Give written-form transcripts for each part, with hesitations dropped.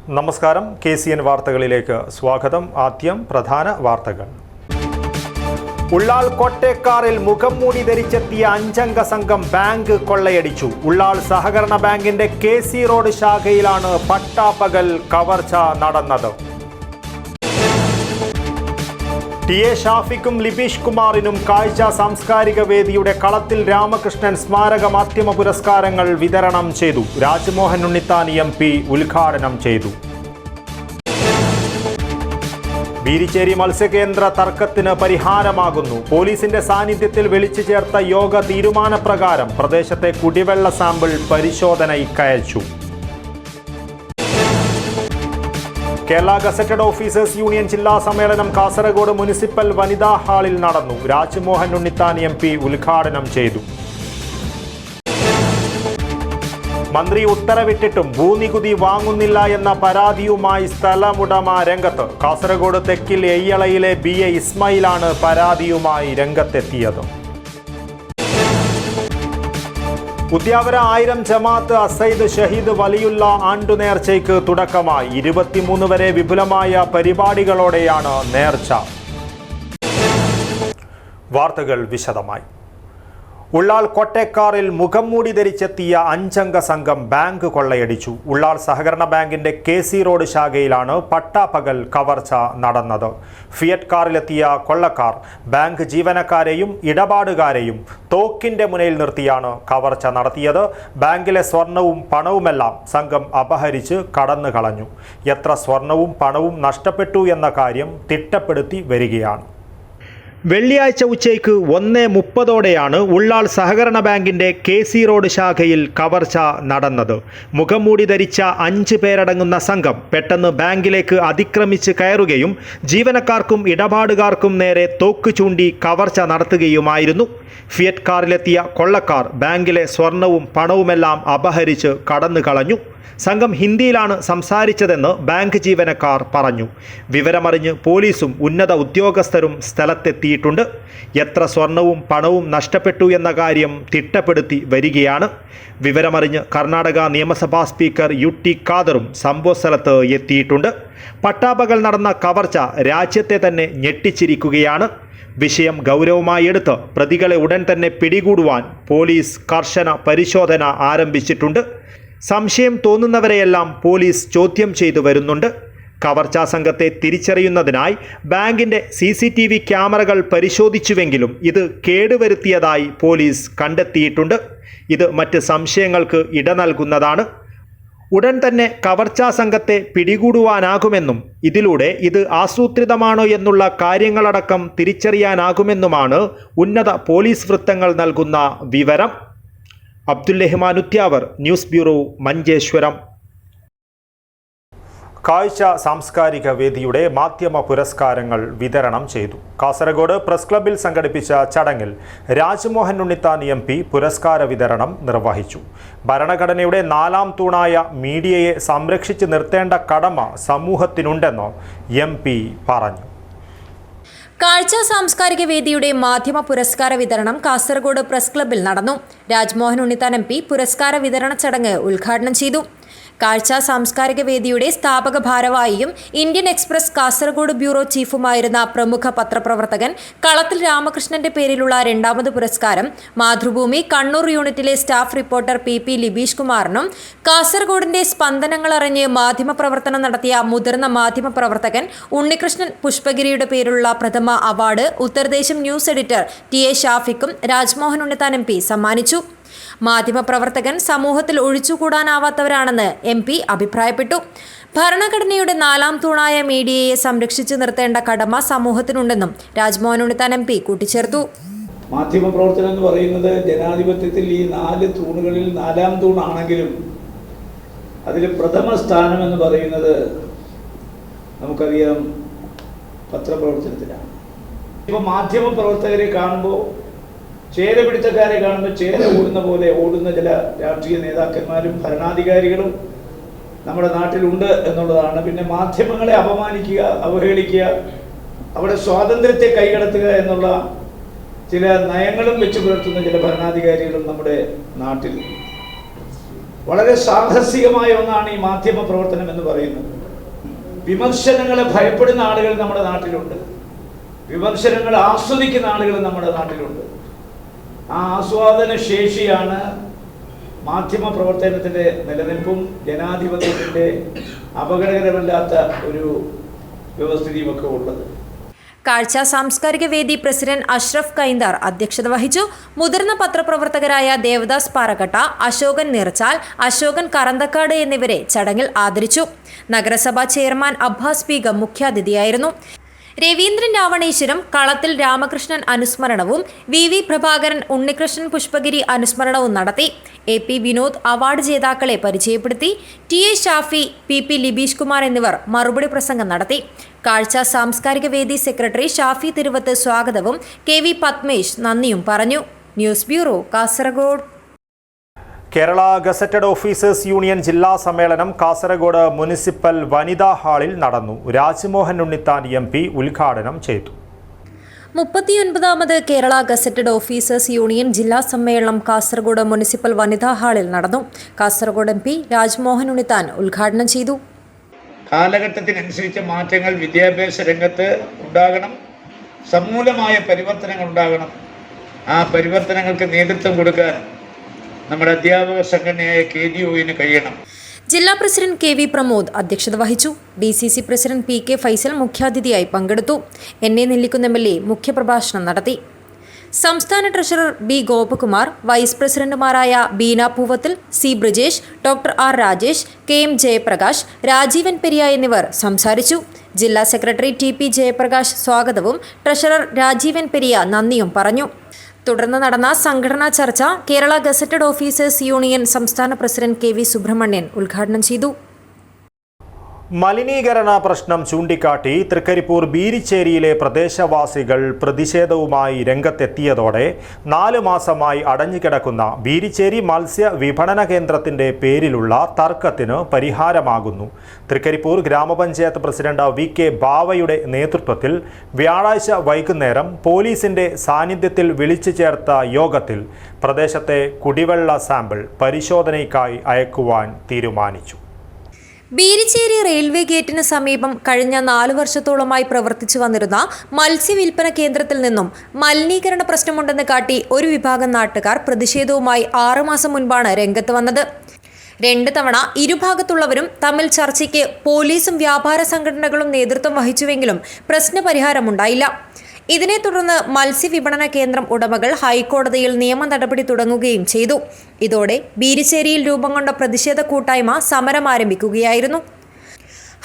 നമസ്കാരം, KCN വാർത്തകളിലേക്ക് സ്വാഗതം. ആദ്യം പ്രധാന വാർത്തകൾ. ഉള്ളാൾ കോട്ടേക്കാറിൽ മുഖം മൂടി ധരിച്ചെത്തിയ 5-അംഗ സംഘം ബാങ്ക് കൊള്ളയടിച്ചു. ഉള്ളാൾ സഹകരണ ബാങ്കിന്റെ KC റോഡ് ശാഖയിലാണ് പട്ടാപ്പകൽ കവർച്ച നടന്നത്. TA ഷാഫിക്കും ലിബീഷ് കുമാറിനും കാഴ്ച സാംസ്കാരിക വേദിയുടെ കളത്തിൽ രാമകൃഷ്ണൻ സ്മാരക മാധ്യമ പുരസ്കാരങ്ങൾ വിതരണം ചെയ്തു. രാജ്മോഹൻ ഉണ്ണിത്താൻ MP ഉദ്ഘാടനം ചെയ്തു. ബീരിച്ചേരി മത്സ്യകേന്ദ്ര തർക്കത്തിന് പരിഹാരമാകുന്നു. പോലീസിന്റെ സാന്നിധ്യത്തിൽ വിളിച്ചു ചേർത്ത യോഗ തീരുമാനപ്രകാരം പ്രദേശത്തെ കുടിവെള്ള സാമ്പിൾ പരിശോധനയ്ക്കയച്ചു. കേരള ഗസറ്റഡ് ഓഫീസേഴ്സ് യൂണിയൻ ജില്ലാ സമ്മേളനം കാസർഗോഡ് മുനിസിപ്പൽ വനിതാ ഹാളിൽ നടന്നു. രാജ്മോഹൻ ഉണ്ണിത്താൻ MP ഉദ്ഘാടനം ചെയ്തു. മന്ത്രി ഉത്തരവിട്ടിട്ടും ഭൂനികുതി വാങ്ങുന്നില്ല എന്ന പരാതിയുമായി സ്ഥലമുടമ രംഗത്ത്. കാസർഗോഡ് തെക്കിൽ എയ്യളയിലെ BA ഇസ്മായിലാണ് പരാതിയുമായി രംഗത്തെത്തിയത്. ഉദ്യാവര 1000 ജമാഅത്ത് അസൈദ് ഷഹീദ് വലിയുള്ള ആണ്ടുനേർച്ചയ്ക്ക് തുടക്കമായി. 23 വരെ വിപുലമായ പരിപാടികളോടെയാണ് നേർച്ച. വാർത്തകൾ വിശദമായി. ഉള്ളാൾ കോട്ടേക്കാറിൽ മുഖം മൂടി ധരിച്ചെത്തിയ 5-അംഗ സംഘം ബാങ്ക് കൊള്ളയടിച്ചു. ഉള്ളാൾ സഹകരണ ബാങ്കിന്റെ KC റോഡ് ശാഖയിലാണ് പട്ടാപ്പകൽ കവർച്ച നടന്നത്. ഫിയറ്റ് കാറിലെത്തിയ കൊള്ളക്കാർ ബാങ്ക് ജീവനക്കാരെയും ഇടപാടുകാരെയും തോക്കിന്റെ മുനയിൽ നിർത്തിയാണ് കവർച്ച നടത്തിയത്. ബാങ്കിലെ സ്വർണവും പണവുമെല്ലാം സംഘം അപഹരിച്ച് കടന്നു കളഞ്ഞു. എത്ര സ്വർണവും പണവും നഷ്ടപ്പെട്ടു എന്ന കാര്യം തിട്ടപ്പെടുത്തി വരികയാണ്. വെള്ളിയാഴ്ച ഉച്ചയ്ക്ക് 1:30ഓടെയാണ് ഉള്ളാൾ സഹകരണ ബാങ്കിന്റെ KC റോഡ് ശാഖയിൽ കവർച്ച നടന്നത്. മുഖംമൂടി ധരിച്ച 5 പേരടങ്ങുന്ന സംഘം പെട്ടെന്ന് ബാങ്കിലേക്ക് അതിക്രമിച്ച് കയറുകയും ജീവനക്കാർക്കും ഇടപാടുകാർക്കും നേരെ തോക്ക് ചൂണ്ടി കവർച്ച നടത്തുകയുമായിരുന്നു. ഫിയറ്റ് കാറിലെത്തിയ കൊള്ളക്കാർ ബാങ്കിലെ സ്വർണവും പണവുമെല്ലാം അപഹരിച്ച് കടന്നു കളഞ്ഞു. സംഘം ഹിന്ദിയിലാണ് സംസാരിച്ചതെന്ന് ബാങ്ക് ജീവനക്കാർ പറഞ്ഞു. വിവരമറിഞ്ഞ് പോലീസും ഉന്നത ഉദ്യോഗസ്ഥരും സ്ഥലത്തെത്തിയിട്ടുണ്ട്. എത്ര സ്വർണവും പണവും നഷ്ടപ്പെട്ടു എന്ന കാര്യം തിട്ടപ്പെടുത്തി വരികയാണ്. വിവരമറിഞ്ഞ് കർണാടക നിയമസഭാ സ്പീക്കർ UT ഖാദറും സംഭവസ്ഥലത്ത് എത്തിയിട്ടുണ്ട്. പട്ടാപ്പകൽ നടന്ന കവർച്ച രാജ്യത്തെ തന്നെ ഞെട്ടിച്ചിരിക്കുകയാണ്. വിഷയം ഗൗരവമായി എടുത്ത് പ്രതികളെ ഉടൻ തന്നെ പിടികൂടുവാൻ പോലീസ് കർശന പരിശോധന ആരംഭിച്ചിട്ടുണ്ട്. സംശയം തോന്നുന്നവരെയെല്ലാം പോലീസ് ചോദ്യം ചെയ്തു വരുന്നുണ്ട്. കവർച്ചാ സംഘത്തെ തിരിച്ചറിയുന്നതിനായി ബാങ്കിന്റെ CCTV ക്യാമറകൾ പരിശോധിച്ചുവെങ്കിലും ഇത് കേടുവരുത്തിയതായി പോലീസ് കണ്ടെത്തിയിട്ടുണ്ട്. ഇത് മറ്റ് സംശയങ്ങൾക്ക് ഇട നൽകുന്നതാണ്. ഉടൻ തന്നെ കവർച്ചാ സംഘത്തെ പിടികൂടുവാനാകുമെന്നും ഇതിലൂടെ ഇത് ആസൂത്രിതമാണോ എന്നുള്ള കാര്യങ്ങളടക്കം തിരിച്ചറിയാനാകുമെന്നുമാണ് ഉന്നത പോലീസ് വൃത്തങ്ങൾ നൽകുന്ന വിവരം. Abdul Uthyavar, news bureau, Manjeshwaram. കാഴ്ച സാംസ്കാരിക വേദിയുടെ മാധ്യമ പുരസ്കാരങ്ങൾ വിതരണം ചെയ്തു. കാസർഗോഡ് പ്രസ് ക്ലബ്ബിൽ സംഘടിപ്പിച്ച ചടങ്ങിൽ രാജ്മോഹൻ ഉണ്ണിത്താൻ MP പുരസ്കാര വിതരണം നിർവഹിച്ചു. ഭരണഘടനയുടെ 4ാം തൂണായ മീഡിയയെ സംരക്ഷിച്ച് നിർത്തേണ്ട കടമ സമൂഹത്തിനുണ്ടെന്ന് MP പറഞ്ഞു. കാഴ്ച സാംസ്കാരിക വേദിയുടെ മാധ്യമ പുരസ്കാര വിതരണം കാസർഗോഡ് പ്രസ് ക്ലബ്ബിൽ നടന്നു. രാജ്മോഹൻ ഉണ്ണിത്താൻ MP പുരസ്കാര വിതരണ ചടങ്ങ് ഉദ്ഘാടനം ചെയ്തു. കാഴ്ച സാംസ്കാരിക വേദിയുടെ സ്ഥാപക ഭാരവാഹിയും ഇന്ത്യൻ എക്സ്പ്രസ് കാസർഗോഡ് ബ്യൂറോ ചീഫുമായിരുന്ന പ്രമുഖ പത്രപ്രവർത്തകൻ കളത്തിൽ രാമകൃഷ്ണന്റെ പേരിലുള്ള 2ാമത് പുരസ്കാരം മാതൃഭൂമി കണ്ണൂർ യൂണിറ്റിലെ സ്റ്റാഫ് റിപ്പോർട്ടർ PP ലിബീഷ് കുമാറിനും കാസർഗോഡിന്റെ സ്പന്ദനങ്ങളറിഞ്ഞ് മാധ്യമപ്രവർത്തനം നടത്തിയ മുതിർന്ന മാധ്യമപ്രവർത്തകൻ ഉണ്ണികൃഷ്ണൻ പുഷ്പഗിരിയുടെ പേരിലുള്ള പ്രഥമ award Utharadesam news editor TA ഷാഫിക്കും രാജ്മോഹൻ ഉണ്ണിത്താൻ MP സമ്മാനിച്ചു. മാധ്യമപ്രവർത്തകൻ സമൂഹത്തിൽ ഒഴിച്ചുകൂടാനാവാത്തവരാണെന്ന് MP അഭിപ്രായപ്പെട്ടു. ഭരണഘടനയുടെ 4ാം തൂണായ മീഡിയയെ സംരക്ഷിച്ചു നിർത്തേണ്ട കടമ സമൂഹത്തിനുണ്ടെന്നും രാജ്മോഹൻ ഉണ്ണിത്താൻ MP കൂട്ടിച്ചേർത്തു. മാധ്യമപ്രവർത്തനം എന്ന് പറയുന്നത് ജനാധിപത്യത്തിൽ ഈ 4 തൂണുകളിൽ 4ാം തൂണാണെങ്കിലും അതിൽ പ്രഥമ സ്ഥാനം എന്ന് പറയുന്നത് നമുക്കറിയാം പത്രപ്രവർത്തനത്തിലാണ്. ഇപ്പോൾ മാധ്യമപ്രവർത്തകരെ കാണുമ്പോൾ ചേര പിടുത്തക്കാരെ കാണുമ്പോൾ ചേര ഓടുന്ന പോലെ ഓടുന്ന ചില രാഷ്ട്രീയ നേതാക്കന്മാരും ഭരണാധികാരികളും നമ്മുടെ നാട്ടിലുണ്ട് എന്നുള്ളതാണ്. പിന്നെ മാധ്യമങ്ങളെ അപമാനിക്കുക, അവഹേളിക്കുക, അവിടെ സ്വാതന്ത്ര്യത്തെ കൈകടത്തുക എന്നുള്ള ചില നയങ്ങളും വെച്ച് പുലർത്തുന്ന ചില ഭരണാധികാരികളും നമ്മുടെ നാട്ടിൽ വളരെ സാഹസികമായ ഒന്നാണ് ഈ മാധ്യമ പ്രവർത്തനം എന്ന് പറയുന്നത്. വിമർശനങ്ങളെ ഭയപ്പെടുന്ന ആളുകൾ നമ്മുടെ നാട്ടിലുണ്ട്, വിമർശനങ്ങൾ ആസ്വദിക്കുന്ന ആളുകൾ നമ്മുടെ നാട്ടിലുണ്ട്. ആ ആസ്വാദന ശേഷിയാണ് മാധ്യമ പ്രവർത്തനത്തിൻ്റെ നിലനിൽപ്പും ജനാധിപത്യത്തിൻ്റെ അപകടകരമല്ലാത്ത ഒരു വ്യവസ്ഥിതിയുമൊക്കെ ഉള്ളത്. കാഴ്ച സാംസ്കാരിക വേദി പ്രസിഡന്റ് അഷ്റഫ് കൈന്താർ അധ്യക്ഷത വഹിച്ചു. മുതിർന്ന പത്രപ്രവർത്തകരായ ദേവദാസ് പാറക്കട്ട, അശോകൻ നിറച്ചാൽ, അശോകൻ കറന്തക്കാട് എന്നിവരെ ചടങ്ങിൽ ആദരിച്ചു. നഗരസഭാ ചെയർമാൻ അബ്ബാസ് ബീഗം മുഖ്യാതിഥിയായിരുന്നു. രവീന്ദ്രൻ രാവണേശ്വരം, കളത്തിൽ രാമകൃഷ്ണൻ അനുസ്മരണവും വി പ്രഭാകരൻ, ഉണ്ണികൃഷ്ണൻ പുഷ്പഗിരി അനുസ്മരണവും നടത്തി. AP വിനോദ് അവാർഡ് ജേതാക്കളെ പരിചയപ്പെടുത്തി. TA ഷാഫി, PP ലിബീഷ് കുമാർ എന്നിവർ മറുപടി പ്രസംഗം നടത്തി. കാഴ്ച സാംസ്കാരിക വേദി സെക്രട്ടറി ഷാഫി തിരുവത്ത് സ്വാഗതവും KV പത്മേഷ് നന്ദിയും പറഞ്ഞു. News bureau, Kasaragod. Kerala gazetted officers union ജില്ലാ സമ്മേളനം കാസർഗോഡ് മുനിസിപ്പൽ വനിതാ ഹാളിൽ നടന്നു. രാജ്മോഹൻ ഉണ്ണിത്താൻ MP ഉദ്ഘാടനം ചെയ്തു. 39ാമത് കേരള ഗസറ്റഡ് ഓഫീസേഴ്സ് യൂണിയൻ ജില്ലാ സമ്മേളനം കാസർഗോഡ് മുനിസിപ്പൽ വനിതാ ഹാളിൽ നടന്നു. കാസർഗോഡ് MP രാജ്മോഹൻ ഉണ്ണിത്താൻ ഉദ്ഘാടനം ചെയ്തു. കാലഘട്ടത്തിനനുസരിച്ച മാറ്റങ്ങൾ വിദ്യാഭ്യാസ രംഗത്ത് ഉണ്ടാകണം, സമൂലമായ പരിവർത്തനങ്ങൾ ഉണ്ടാകണം. ആ പരിവർത്തനങ്ങൾക്ക് നേതൃത്വം കൊടുക്കാൻ നമ്മുടെ അധ്യാപക സംഘടനയായ KGOന് കഴിയണം. ജില്ലാ പ്രസിഡന്റ് KV പ്രമോദ് അധ്യക്ഷത വഹിച്ചു. DCC പ്രസിഡന്റ് PK ഫൈസൽ മുഖ്യാതിഥിയായി പങ്കെടുത്തു. NA നെല്ലിക്കുന്ന് MLA മുഖ്യപ്രഭാഷണം നടത്തി. സംസ്ഥാന ട്രഷറർ B ഗോപകുമാർ, വൈസ് പ്രസിഡന്റുമാരായ Beena Poovathil, C Brijesh, Dr. R Rajesh, KM Jayaprakash, Rajeevan Periya എന്നിവർ സംസാരിച്ചു. ജില്ലാ സെക്രട്ടറി TP ജയപ്രകാശ് സ്വാഗതവും ട്രഷറർ രാജീവൻ പെരിയ നന്ദിയും പറഞ്ഞു. തുടർന്ന് നടന്ന സംഘടനാ ചർച്ച കേരള ഗസറ്റഡ് ഓഫീസേഴ്സ് യൂണിയൻ സംസ്ഥാന പ്രസിഡന്റ് KV സുബ്രഹ്മണ്യൻ ഉദ്ഘാടനം ചെയ്തു. മലിനീകരണ പ്രശ്നം ചൂണ്ടിക്കാട്ടി തൃക്കരിപ്പൂർ ബീരിച്ചേരിയിലെ പ്രദേശവാസികൾ പ്രതിഷേധവുമായി രംഗത്തെത്തിയതോടെ 4 മാസമായി അടഞ്ഞുകിടക്കുന്ന ബീരിച്ചേരി മത്സ്യ വിപണന കേന്ദ്രത്തിന്റെ പേരിലുള്ള തർക്കത്തിന് പരിഹാരമാകുന്നു. തൃക്കരിപ്പൂർ ഗ്രാമപഞ്ചായത്ത് പ്രസിഡന്റ് VK ബാവയുടെ നേതൃത്വത്തിൽ വ്യാഴാഴ്ച വൈകുന്നേരം പോലീസിന്റെ സാന്നിധ്യത്തിൽ വിളിച്ചു ചേർത്ത യോഗത്തിൽ പ്രദേശത്തെ കുടിവെള്ള സാമ്പിൾ പരിശോധനയ്ക്കായി അയക്കുവാൻ തീരുമാനിച്ചു. ബീരിച്ചേരി റെയിൽവേ ഗേറ്റിന് സമീപം കഴിഞ്ഞ 4 വർഷത്തോളമായി പ്രവർത്തിച്ചു വന്നിരുന്ന മത്സ്യവില്പന കേന്ദ്രത്തിൽ നിന്നും മലിനീകരണ പ്രശ്നമുണ്ടെന്ന് കാട്ടി ഒരു വിഭാഗം നാട്ടുകാർ പ്രതിഷേധവുമായി 6 മാസം മുൻപാണ് രംഗത്ത് വന്നത്. 2 തവണ ഇരുഭാഗത്തുള്ളവരും തമ്മിൽ ചർച്ചയ്ക്ക് പോലീസും വ്യാപാര സംഘടനകളും നേതൃത്വം വഹിച്ചുവെങ്കിലും പ്രശ്നപരിഹാരമുണ്ടായില്ല. ഇതിനെ തുടർന്ന് മത്സ്യവിപണന കേന്ദ്രം ഉടമകൾ ഹൈക്കോടതിയിൽ നിയമ നടപടി തുടങ്ങുകയും ചെയ്തു. ഇതോടെ ബീരിച്ചേരിയിൽ രൂപം കൊണ്ട പ്രതിഷേധ കൂട്ടായ്മ സമരം ആരംഭിക്കുകയായിരുന്നു.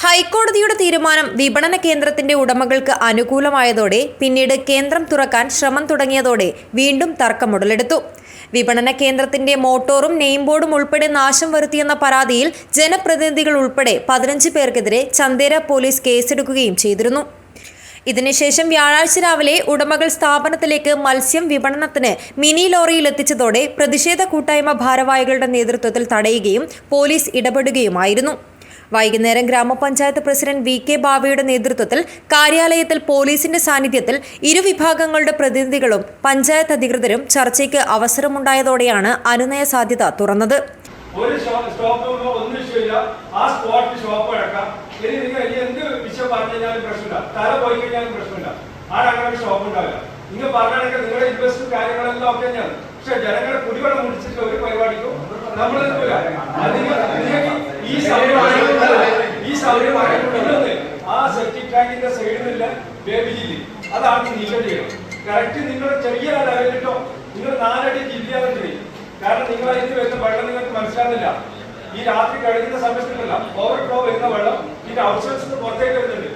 ഹൈക്കോടതിയുടെ തീരുമാനം വിപണന കേന്ദ്രത്തിന്റെ ഉടമകൾക്ക് അനുകൂലമായതോടെ പിന്നീട് കേന്ദ്രം തുറക്കാൻ ശ്രമം തുടങ്ങിയതോടെ വീണ്ടും തർക്കം ഉടലെടുത്തു. വിപണന കേന്ദ്രത്തിന്റെ മോട്ടോറും നെയിം ബോർഡും ഉൾപ്പെടെ നാശം വരുത്തിയെന്ന പരാതിയിൽ ജനപ്രതിനിധികൾ ഉൾപ്പെടെ 15 പേർക്കെതിരെ ചന്തേര പോലീസ് കേസെടുക്കുകയും ചെയ്തിരുന്നു. ഇതിനുശേഷം വ്യാഴാഴ്ച രാവിലെ ഉടമകൾ സ്ഥാപനത്തിലേക്ക് മത്സ്യം വിപണനത്തിന് മിനി ലോറിയിൽ എത്തിച്ചതോടെ പ്രതിഷേധ കൂട്ടായ്മ ഭാരവാഹികളുടെ നേതൃത്വത്തിൽ തടയുകയും പോലീസ് ഇടപെടുകയുമായിരുന്നു. വൈകുന്നേരം ഗ്രാമപഞ്ചായത്ത് പ്രസിഡന്റ് VK ബാവയുടെ നേതൃത്വത്തിൽ കാര്യാലയത്തിൽ പോലീസിന്റെ സാന്നിധ്യത്തിൽ ഇരുവിഭാഗങ്ങളുടെ പ്രതിനിധികളും പഞ്ചായത്ത് അധികൃതരും ചർച്ചയ്ക്ക് അവസരമുണ്ടായതോടെയാണ് അനുനയ സാധ്യത തുറന്നത്. ഒരു സ്റ്റോപ്പ് ഒന്നും വിഷയമില്ല, ആ സ്പോട്ടിൽ ഷോപ്പ് അടക്കാം. ഇനി നിങ്ങൾ എന്ത് വിഷയം പറഞ്ഞു കഴിഞ്ഞാലും പ്രശ്നമില്ല, തല പോയി കഴിഞ്ഞാലും പ്രശ്നമില്ല, ആടങ്ങനെ ഷോപ്പ് ഉണ്ടാവില്ല. നിങ്ങൾ പറഞ്ഞാണെങ്കിൽ നിങ്ങളുടെ ഇൻവെസ്റ്റ്മെന്റ് കാര്യങ്ങളെല്ലാം ഒക്കെ തന്നെയാണ്. പക്ഷെ ജനങ്ങളെ കുടിവെള്ളം മുടിച്ചിട്ട് ഒരു പരിപാടിക്കും നമ്മൾ നിൽക്കില്ല. ഈ സൗകര്യം ആ സെപ്റ്റിക് ടാങ്കിന്റെ സൈഡിൽ നിന്നില്ല ബേബിജില്ല, അതാണ് നീക്കം ചെയ്യണം. കറക്റ്റ് നിങ്ങൾ ചെറിയ ലെവലിട്ടോ നിങ്ങൾ 4 അടി ജില്ലയാണ് ചെയ്യും. കാരണം നിങ്ങൾ അതിന് വരുന്ന വെള്ളം നിങ്ങൾക്ക് മനസ്സിലാകുന്നില്ല. ഈ രാത്രി കഴിയുന്ന സമയത്തില്ല ഓവർഫ്ലോ വരുന്ന വെള്ളം ഇതിന്റെ ഔട്ട്സൈഡ്സ് പുറത്തേക്ക് വരുന്നുണ്ട്.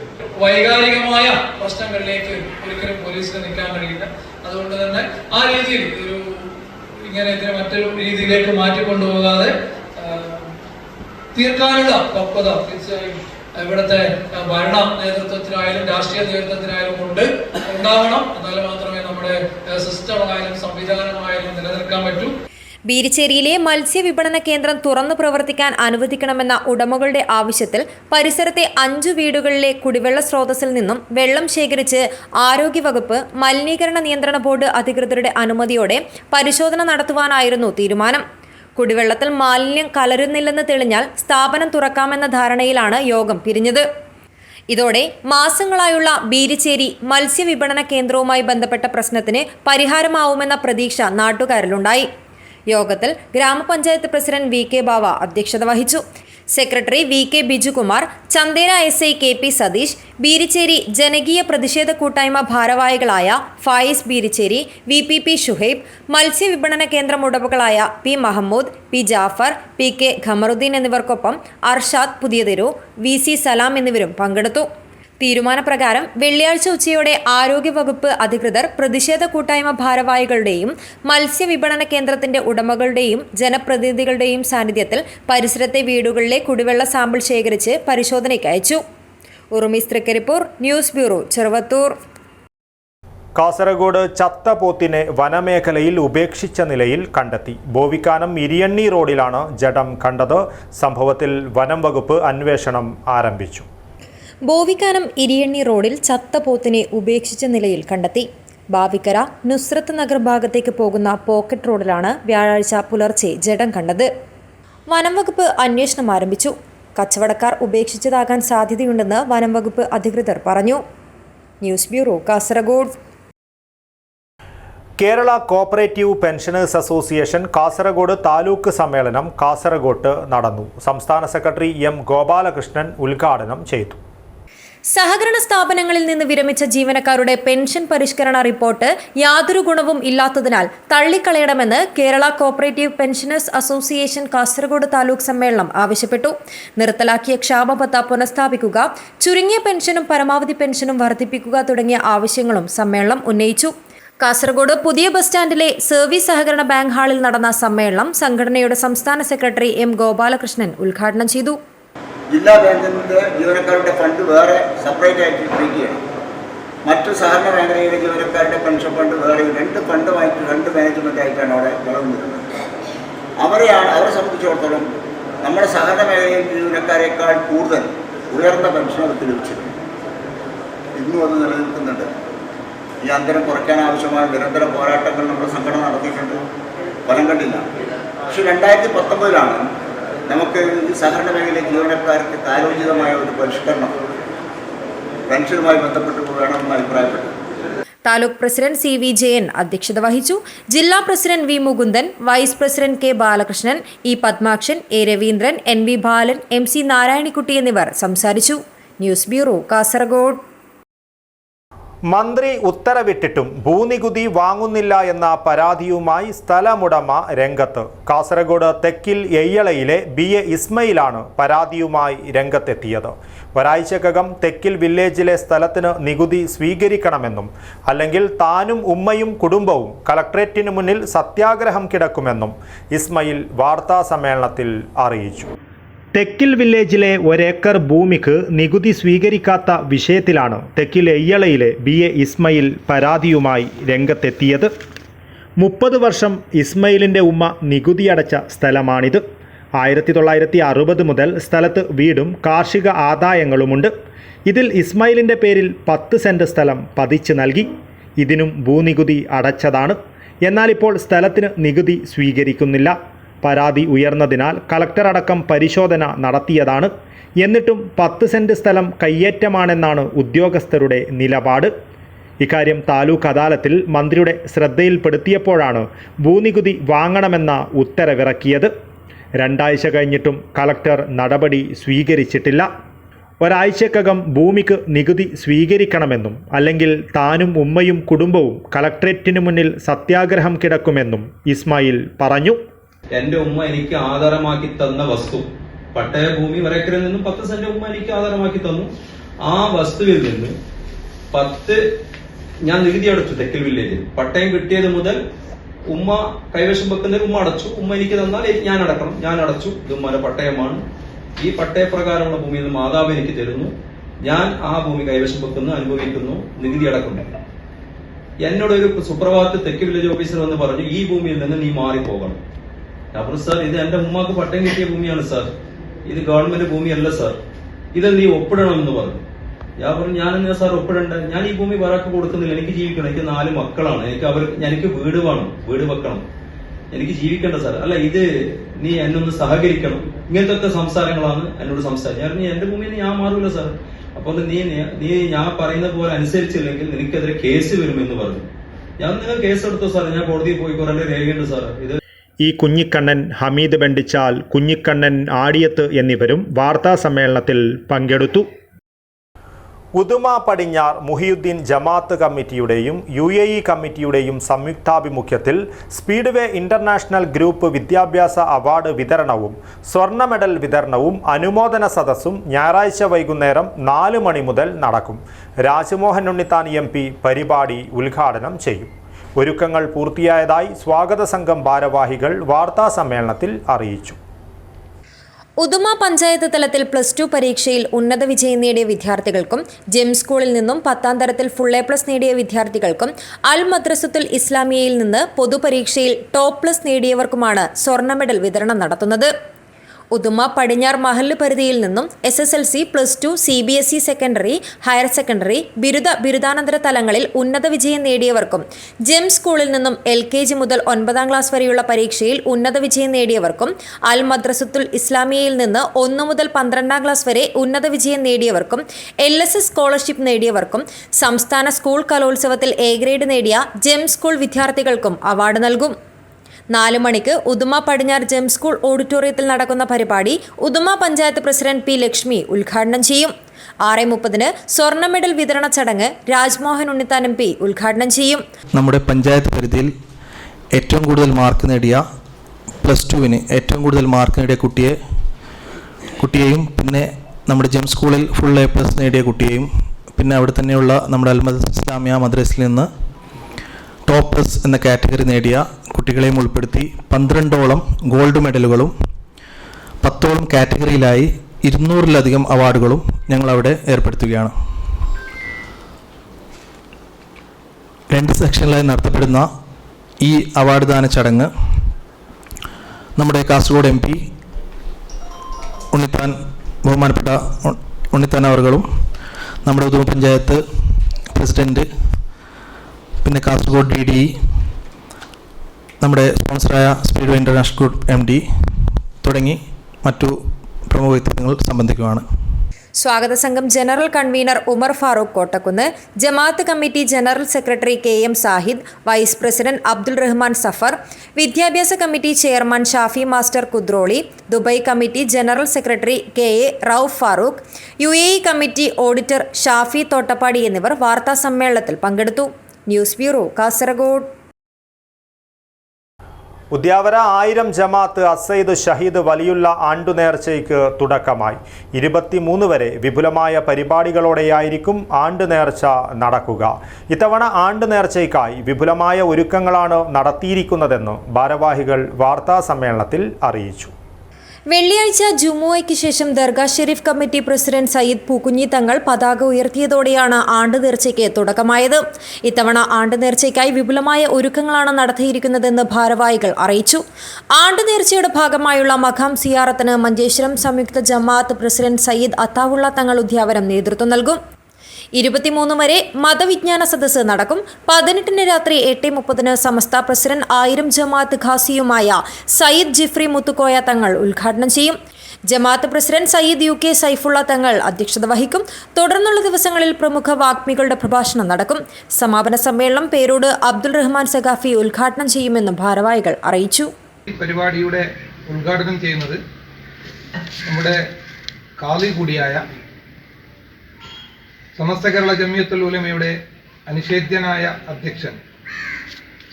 വൈകാരികമായ പ്രശ്നങ്ങളിലേക്ക് ഒരിക്കലും പോലീസിന് നിൽക്കാൻ കഴിയില്ല. അതുകൊണ്ട് തന്നെ ആ രീതിയിൽ ഒരു ഇങ്ങനെ ഇതിനെ മറ്റൊരു രീതിയിലേക്ക് മാറ്റിക്കൊണ്ടുപോകാതെ തീർക്കാനുള്ള പക്വത തീർച്ചയായും ഇവിടുത്തെ ഭരണ നേതൃത്വത്തിനായാലും രാഷ്ട്രീയ നേതൃത്വത്തിനായാലും ഉണ്ടാവണം. എന്നാലും മാത്രമേ നമ്മുടെ സിസ്റ്റമായാലും സംവിധാനമായാലും നിലനിൽക്കാൻ പറ്റൂ. ബീരിച്ചേരിയിലെ മത്സ്യവിപണന കേന്ദ്രം തുറന്നു പ്രവർത്തിക്കാൻ അനുവദിക്കണമെന്ന ഉടമകളുടെ ആവശ്യത്തിൽ പരിസരത്തെ 5 വീടുകളിലെ കുടിവെള്ള സ്രോതസ്സിൽ നിന്നും വെള്ളം ശേഖരിച്ച് ആരോഗ്യവകുപ്പ് മലിനീകരണ നിയന്ത്രണ ബോർഡ് അധികൃതരുടെ അനുമതിയോടെ പരിശോധന നടത്തുവാനായിരുന്നു തീരുമാനം. കുടിവെള്ളത്തിൽ മാലിന്യം കലരുന്നില്ലെന്ന് തെളിഞ്ഞാൽ സ്ഥാപനം തുറക്കാമെന്ന ധാരണയിലാണ് യോഗം പിരിഞ്ഞത്. ഇതോടെ മാസങ്ങളായുള്ള ബീരിച്ചേരി മത്സ്യവിപണന കേന്ദ്രവുമായി ബന്ധപ്പെട്ട പ്രശ്നത്തിന് പരിഹാരമാവുമെന്ന പ്രതീക്ഷ നാട്ടുകാരിലുണ്ടായി. യോഗത്തിൽ ഗ്രാമപഞ്ചായത്ത് പ്രസിഡന്റ് വി.കെ. ബാവ അധ്യക്ഷത വഹിച്ചു. Secretary V K. Bijukumar, Chandera S I. K P. Satheesh, Beericheri ജനകീയ പ്രതിഷേധ കൂട്ടായ്മ ഭാരവാഹികളായ ഫായിസ് ബീരിച്ചേരി, വി.പി. ഷുഹൈബ്, മത്സ്യവിപണന കേന്ദ്രം ഉടമകളായ P. Mahmood, P. Jafar, P K. Khamaruddin എന്നിവർക്കൊപ്പം അർഷാദ് പുതിയതെരു, വി.സി. സലാം എന്നിവരും പങ്കെടുത്തു. തീരുമാനപ്രകാരം വെള്ളിയാഴ്ച ഉച്ചയോടെ ആരോഗ്യവകുപ്പ് അധികൃതർ പ്രതിഷേധ കൂട്ടായ്മ ഭാരവാഹികളുടെയും മത്സ്യവിപണന കേന്ദ്രത്തിന്റെ ഉടമകളുടെയും ജനപ്രതിനിധികളുടെയും സാന്നിധ്യത്തിൽ പരിസരത്തെ വീടുകളിലെ കുടിവെള്ള സാമ്പിൾ ശേഖരിച്ച് പരിശോധനയ്ക്ക് അയച്ചു. ഉറുമീസ് തൃക്കരിപ്പൂർ, ന്യൂസ് ബ്യൂറോ, ചെറുവത്തൂർ. കാസർഗോഡ് ചത്ത പോത്തിനെ വനമേഖലയിൽ ഉപേക്ഷിച്ച നിലയിൽ കണ്ടെത്തി. ബോവിക്കാനം ഇരിയണ്ണി റോഡിലാണ് ജഡം കണ്ടത്. സംഭവത്തിൽ വനം വകുപ്പ് അന്വേഷണം ആരംഭിച്ചു. ബോവിക്കാനം ഇരിയണ്ണി റോഡിൽ ചത്ത പോത്തിനെ ഉപേക്ഷിച്ച നിലയിൽ കണ്ടെത്തി. ബാവിക്കര നുസ്രത്ത് നഗർ ഭാഗത്തേക്ക് പോകുന്ന പോക്കറ്റ് റോഡിലാണ് വ്യാഴാഴ്ച പുലർച്ചെ ജഡം കണ്ടത്. വനം വകുപ്പ് അന്വേഷണം ആരംഭിച്ചു. കച്ചവടക്കാർ ഉപേക്ഷിച്ചതാകാൻ സാധ്യതയുണ്ടെന്ന് വനം വകുപ്പ് അധികൃതർ പറഞ്ഞു. News bureau, Kasaragod. Kerala cooperative pensioners association Kasaragod taluk സമ്മേളനം കാസർഗോട്ട് നടന്നു. സംസ്ഥാന സെക്രട്ടറി എം ഗോപാലകൃഷ്ണൻ ഉദ്ഘാടനം ചെയ്തു. സഹകരണ സ്ഥാപനങ്ങളിൽ നിന്ന് വിരമിച്ച ജീവനക്കാരുടെ പെൻഷൻ പരിഷ്കരണ റിപ്പോർട്ട് യാതൊരു ഗുണവും ഇല്ലാത്തതിനാൽ തള്ളിക്കളയണമെന്ന് Kerala cooperative pensioners association Kasaragod taluk സമ്മേളനം ആവശ്യപ്പെട്ടു. നിർത്തലാക്കിയ ക്ഷാമബത്ത പുനഃസ്ഥാപിക്കുക, ചുരുങ്ങിയ പെൻഷനും പരമാവധി പെൻഷനും വർദ്ധിപ്പിക്കുക തുടങ്ങിയ ആവശ്യങ്ങളും സമ്മേളനം ഉന്നയിച്ചു. കാസർഗോഡ് പുതിയ ബസ് സ്റ്റാൻഡിലെ സർവീസ് സഹകരണ ബാങ്ക് ഹാളിൽ നടന്ന സമ്മേളനം സംഘടനയുടെ സംസ്ഥാന സെക്രട്ടറി എം ഗോപാലകൃഷ്ണൻ ഉദ്ഘാടനം ചെയ്തു. ജില്ലാ ബാങ്കിൻ്റെ ജീവനക്കാരുടെ ഫണ്ട് വേറെ സെപ്പറേറ്റ് ആയിട്ട് ഇട്ടിരിക്കുകയാണ്. മറ്റു സഹകരണ മേഖലയിലെ ജീവനക്കാരുടെ പെൻഷൻ ഫണ്ട് വേറെ, രണ്ട് ഫണ്ടുമായിട്ട് രണ്ട് മാനേജ്മെൻറ്റായിട്ടാണ് അവിടെ വളർന്നിരുന്നത്. അവരെ സംബന്ധിച്ചിടത്തോളം നമ്മുടെ സഹകരണ മേഖലയിലെ ജീവനക്കാരെക്കാൾ കൂടുതൽ ഉയർന്ന പെൻഷൻ അവർക്ക് ലഭിച്ചിരുന്നു. ഇന്നും അത് നിലനിൽക്കുന്നുണ്ട്. ഈ അന്തരം കുറയ്ക്കാൻ ആവശ്യമായ നിരന്തര പോരാട്ടങ്ങൾ നമ്മുടെ സംഘടന നടത്തിയിട്ടുണ്ട്, ഫലം കണ്ടില്ല. പക്ഷെ 2019 നമുക്ക് ഈ സഹകരണ മേഖലയിലെ ജീവനക്കാർക്ക് കാലോചിതമായ ഒരു പരിഷ്കരണം പെൻഷനുമായി ബന്ധപ്പെട്ട് വേണമെന്ന് അഭിപ്രായപ്പെട്ടു. Taluk president C V Jayan അധ്യക്ഷത വഹിച്ചു. ജില്ലാ president V Mukundan, vice president K Balakrishnan, E Padmakshan, A Raveendran, N V Balan, M C Narayanikutty എന്നിവർ സംസാരിച്ചു. News bureau, Kasaragod. മന്ത്രി ഉത്തരവിട്ടിട്ടും ഭൂനികുതി വാങ്ങുന്നില്ല എന്ന പരാതിയുമായി സ്ഥലമുടമ രംഗത്ത്. കാസർഗോഡ് തെക്കിൽ എയ്യളയിലെ BA ഇസ്മയിലാണ് പരാതിയുമായി രംഗത്തെത്തിയത്. ഒരാഴ്ചക്കകം തെക്കിൽ വില്ലേജിലെ സ്ഥലത്തിന് നികുതി സ്വീകരിക്കണമെന്നും അല്ലെങ്കിൽ താനും ഉമ്മയും കുടുംബവും കളക്ട്രേറ്റിന് മുന്നിൽ സത്യാഗ്രഹം കിടക്കുമെന്നും ഇസ്മയിൽ വാർത്താസമ്മേളനത്തിൽ അറിയിച്ചു. തെക്കിൽ വില്ലേജിലെ 1 ഏക്കർ ഭൂമിക്ക് നികുതി സ്വീകരിക്കാത്ത വിഷയത്തിലാണ് തെക്കിൽ എയ്യളയിലെ BA ഇസ്മയിൽ പരാതിയുമായി രംഗത്തെത്തിയത്. 30 വർഷം ഇസ്മയിലിൻ്റെ ഉമ്മ നികുതി അടച്ച സ്ഥലമാണിത്. 1960 മുതൽ സ്ഥലത്ത് വീടും കാർഷിക ആദായങ്ങളുമുണ്ട്. ഇതിൽ ഇസ്മയിലിൻ്റെ പേരിൽ 10 സെൻറ്റ് സ്ഥലം പതിച്ച് നൽകി. ഇതിനും ഭൂനികുതി അടച്ചതാണ്. എന്നാൽ ഇപ്പോൾ സ്ഥലത്തിന് നികുതി സ്വീകരിക്കുന്നില്ല. പരാതി ഉയർന്നതിനാൽ കളക്ടർ അടക്കം പരിശോധന നടത്തിയതാണ്. എന്നിട്ടും 10 സെൻറ്റ് സ്ഥലം കയ്യേറ്റമാണെന്നാണ് ഉദ്യോഗസ്ഥരുടെ നിലപാട്. ഇക്കാര്യം താലൂക്ക് അദാലത്തിൽ മന്ത്രിയുടെ ശ്രദ്ധയിൽപ്പെടുത്തിയപ്പോഴാണ് ഭൂനികുതി വാങ്ങണമെന്ന ഉത്തരവിറക്കിയത്. 2 ആഴ്ച കഴിഞ്ഞിട്ടും കളക്ടർ നടപടി സ്വീകരിച്ചിട്ടില്ല. ഒരാഴ്ചക്കകം ഭൂമിക്ക് നികുതി സ്വീകരിക്കണമെന്നും അല്ലെങ്കിൽ താനും ഉമ്മയും കുടുംബവും കളക്ട്രേറ്റിന് മുന്നിൽ സത്യാഗ്രഹം കിടക്കുമെന്നും ഇസ്മായിൽ പറഞ്ഞു. എന്റെ ഉമ്മ എനിക്ക് ആധാരമാക്കി തന്ന വസ്തു, പട്ടയ ഭൂമി വരക്കരയിൽ നിന്നും 10 സെന്റ് ഉമ്മ എനിക്ക് ആധാരമാക്കി തന്നു. ആ വസ്തുവിൽ നിന്ന് 10 ഞാൻ നികുതി അടച്ചു. തെക്കൽ വില്ലേജിൽ പട്ടയം കിട്ടിയത് മുതൽ ഉമ്മ കൈവശം വെക്കുന്നതിൽ ഉമ്മ അടച്ചു. ഉമ്മ എനിക്ക് തന്നാൽ ഞാൻ അടക്കണം, ഞാൻ അടച്ചു. ഇത് ഉമ്മയുടെ പട്ടയമാണ്. ഈ പട്ടയപ്രകാരമുള്ള ഭൂമിയിൽ നിന്ന് മാതാവ് എനിക്ക് തരുന്നു. ഞാൻ ആ ഭൂമി കൈവശം വെക്കുന്നു, അനുഭവിക്കുന്നു, നികുതി അടക്കുന്നില്ല. എന്നോടൊരു സുപ്രഭാതത്തിൽ തെക്ക് വില്ലേജ് ഓഫീസർ വന്ന് പറഞ്ഞു, ഈ ഭൂമിയിൽ നിന്ന് നീ മാറിപ്പോകണം. അപ്പോൾ സാർ, ഇത് എന്റെ ഉമ്മാക്ക് പട്ടയം കിട്ടിയ ഭൂമിയാണ് സാർ, ഇത് ഗവൺമെന്റ് ഭൂമിയല്ല സാർ, ഇത് നീ ഒപ്പിടണം എന്ന് പറഞ്ഞു. ഞാൻ പറഞ്ഞു, ഞാനെന്താ സാർ ഒപ്പിടണ്ട, ഞാൻ ഈ ഭൂമി വേറെ കൊടുക്കുന്നില്ല, എനിക്ക് ജീവിക്കണം, എനിക്ക് 4 മക്കളാണ്, എനിക്ക് വീട് വേണം, വീട് വെക്കണം. എനിക്ക് ജീവിക്കേണ്ട സാർ. അല്ല, ഇത് നീ എന്നൊന്ന് സഹകരിക്കണം, ഇങ്ങനത്തെ ഒക്കെ സംസാരങ്ങളാണ് എന്നോട് സംസാരിച്ചത്. ഞാൻ എന്റെ ഭൂമിയിൽ ഞാൻ മാറൂല സാർ. അപ്പോൾ നീ ഞാൻ പറയുന്ന പോലെ അനുസരിച്ചില്ലെങ്കിൽ നിനക്കെതിരെ കേസ് വരുമെന്ന് പറഞ്ഞു. ഞാൻ നിങ്ങൾ കേസ് എടുത്തോ സാർ, ഞാൻ കോടതിയിൽ പോയി കുറെ രേഖയുണ്ട് സാർ. ഇത് ഈ കുഞ്ഞിക്കണ്ണൻ, ഹമീദ് ബെണ്ടിച്ചാൽ, കുഞ്ഞിക്കണ്ണൻ ആടിയത്ത് എന്നിവരും വാർത്താ സമ്മേളനത്തിൽ പങ്കെടുത്തു. ഉദുമ പടിഞ്ഞാർ മുഹിയുദ്ദീൻ ജമാഅത്ത് കമ്മിറ്റിയുടെയും UAE കമ്മിറ്റിയുടെയും സംയുക്താഭിമുഖ്യത്തിൽ സ്പീഡ്വേ ഇന്റർനാഷണൽ ഗ്രൂപ്പ് വിദ്യാഭ്യാസ അവാർഡ് വിതരണവും സ്വർണ്ണ മെഡൽ വിതരണവും അനുമോദന സദസ്സും ഞായറാഴ്ച വൈകുന്നേരം 4 മണി മുതൽ നടക്കും. രാജ്മോഹൻ ഉണ്ണിത്താൻ MP പരിപാടി ഉദ്ഘാടനം ചെയ്യും. ഒരുക്കങ്ങൾ പൂർത്തിയായതായി സ്വാഗത സംഘം ഭാരവാഹികൾ വാർത്താ സമ്മേളനത്തിൽ അറിയിച്ചു. ഉദുമ പഞ്ചായത്ത് തലത്തിൽ +2 പരീക്ഷയിൽ ഉന്നത വിജയം നേടിയ വിദ്യാർത്ഥികൾക്കും ജെം സ്കൂളിൽ നിന്നും 10ാം തരത്തിൽ ഫുൾ A+ നേടിയ വിദ്യാർത്ഥികൾക്കും അൽ മദ്രസത്തുൽ ഇസ്ലാമിയയിൽ നിന്ന് പൊതുപരീക്ഷയിൽ ടോപ്പ്+ നേടിയവർക്കുമാണ് സ്വർണ്ണ മെഡൽ വിതരണം നടത്തുന്നത്. ഉദുമ പടിഞ്ഞാർ മഹല്ല് പരിധിയിൽ നിന്നും SSLC, +2, CBSE secondary, higher secondary, ബിരുദാനന്തര തലങ്ങളിൽ ഉന്നത വിജയം നേടിയവർക്കും ജെം സ്കൂളിൽ നിന്നും LKG മുതൽ 9ാം ക്ലാസ് വരെയുള്ള പരീക്ഷയിൽ ഉന്നത വിജയം നേടിയവർക്കും അൽ മദ്രസത്തുൽ ഇസ്ലാമിയയിൽ നിന്ന് 1 മുതൽ 12ാം ക്ലാസ് വരെ ഉന്നത വിജയം നേടിയവർക്കും LSS സ്കോളർഷിപ്പ് നേടിയവർക്കും സംസ്ഥാന സ്കൂൾ കലോത്സവത്തിൽ A ഗ്രേഡ് നേടിയ ജെം സ്കൂൾ വിദ്യാർത്ഥികൾക്കും അവാർഡ് നൽകും. 4 മണിക്ക് ഉദുമ പടിഞ്ഞാർ ജെം സ്കൂൾ ഓഡിറ്റോറിയത്തിൽ നടക്കുന്ന പരിപാടി ഉദുമ പഞ്ചായത്ത് പ്രസിഡന്റ് P. ലക്ഷ്മി ഉദ്ഘാടനം ചെയ്യും. 6:30 സ്വർണ്ണ മെഡൽ വിതരണ ചടങ്ങ് രാജ്മോഹൻ ഉണ്ണിത്താൻ MP ഉദ്ഘാടനം ചെയ്യും. നമ്മുടെ പഞ്ചായത്ത് പരിധിയിൽ ഏറ്റവും കൂടുതൽ മാർക്ക് നേടിയ +2-ന് ഏറ്റവും കൂടുതൽ മാർക്ക് നേടിയ കുട്ടിയെയും പിന്നെ നമ്മുടെ ജെം സ്കൂളിൽ ഫുൾ A+ നേടിയ കുട്ടിയെയും പിന്നെ അവിടെ തന്നെയുള്ള നമ്മുടെ അൽ ഇസ്ലാമിയ മദ്രസയിൽ നിന്ന് ടോപ്പ്+ എന്ന കാറ്റഗറി നേടിയ കുട്ടികളെയും ഉൾപ്പെടുത്തി 12ഓളം ഗോൾഡ് മെഡലുകളും 10ഓളം കാറ്റഗറിയിലായി 200-ലധികം അവാർഡുകളും ഞങ്ങളവിടെ ഏർപ്പെടുത്തുകയാണ്. 2 സെക്ഷനിലായി നടത്തപ്പെടുന്ന ഈ അവാർഡ് ദാന ചടങ്ങ് നമ്മുടെ കാസർഗോഡ് MP ബഹുമാനപ്പെട്ട ഉണ്ണിത്താൻ അവർകളും നമ്മുടെ ഉദുമ പഞ്ചായത്ത് പ്രസിഡന്റ് പിന്നെ കാസർഗോഡ് DDE നമ്മുടെ സ്പോൺസറായ സ്പീഡ്വേ ഇന്റർനാഷണൽ ഗ്രൂപ്പ് MD തുടങ്ങി മറ്റു പ്രമുഖ വ്യക്തിത്വങ്ങൾ സംബന്ധിക്കുകയാണ്. സ്വാഗത സംഘം ജനറൽ കൺവീനർ ഉമർ ഫാറൂഖ് കോട്ടക്കുന്ന്, ജമാഅത്ത് committee general secretary KM Sahid, vice president Abdul Rahman Safar, വിദ്യാഭ്യാസ committee chairman Shafi master Kudroli, Dubai committee general secretary KA Rauf Farooq, UAE committee auditor Shafi Thottappadi എന്നിവർ വാർത്താ സമ്മേളനത്തിൽ പങ്കെടുത്തു. News bureau, Kasaragod. ഉദ്യാവര 1000 ജമാഅത്ത് അസൈദ് ഷഹീദ് വലിയുള്ള ആണ്ടുനേർച്ചയ്ക്ക് തുടക്കമായി. 23 വരെ വിപുലമായ പരിപാടികളോടെയായിരിക്കും ആണ്ടുനേർച്ച നടക്കുക. ഇത്തവണ ആണ്ടുനേർച്ചയ്ക്കായി വിപുലമായ ഒരുക്കങ്ങളാണ് നടത്തിയിരിക്കുന്നതെന്ന് ഭാരവാഹികൾ വാർത്താ സമ്മേളനത്തിൽ അറിയിച്ചു. വെള്ളിയാഴ്ച ജുമുഅയ്ക്ക് ശേഷം ദർഗാ ഷെരീഫ് കമ്മിറ്റി പ്രസിഡന്റ് സയ്യിദ് പൂക്കുഞ്ഞി തങ്ങൾ പതാക ഉയർത്തിയതോടെയാണ് ആണ്ടുനേർച്ചയ്ക്ക് തുടക്കമായത്. ഇത്തവണ ആണ്ടുനേർച്ചയ്ക്കായി വിപുലമായ ഒരുക്കങ്ങളാണ് നടത്തിയിരിക്കുന്നതെന്ന് ഭാരവാഹികൾ അറിയിച്ചു. ആണ്ടുനേർച്ചയുടെ ഭാഗമായുള്ള മഖാം സിയാറത്തിന് മഞ്ചേശ്വരം സംയുക്ത ജമാഅത്ത് പ്രസിഡന്റ് സയ്യിദ് അത്താവുള്ള തങ്ങൾ ഉദ്യാവരം നേതൃത്വം നൽകും. 23 വരെ മതവിജ്ഞാന സദസ്സ് നടക്കും. 18 രാത്രി 8:30 സമസ്ത പ്രസിഡന്റ് 1000 ജമാഅത്ത് ഖാസിയുമായ സയ്യിദ് ജിഫ്രി മുത്തുക്കോയ തങ്ങൾ ഉദ്ഘാടനം ചെയ്യും. ജമാഅത്ത് പ്രസിഡന്റ് സയ്യിദ് UK സൈഫുള്ള തങ്ങൾ അധ്യക്ഷത വഹിക്കും. തുടർന്നുള്ള ദിവസങ്ങളിൽ പ്രമുഖ വാഗ്മികളുടെ പ്രഭാഷണം നടക്കും. സമാപന സമ്മേളനം പേരോട് അബ്ദുൾ റഹ്മാൻ സഖാഫി ഉദ്ഘാടനം ചെയ്യുമെന്നും ഭാരവാഹികൾ അറിയിച്ചു. ഈ പരിപാടിയുടെ ഉദ്ഘാടനം ചെയ്യുന്നത് നമ്മുടെ കാളി കൂടിയായ സമസ്ത കേരള ജമിയത്തുൽ ഉലമയുടെ അനിഷേധ്യനായ അധ്യക്ഷൻ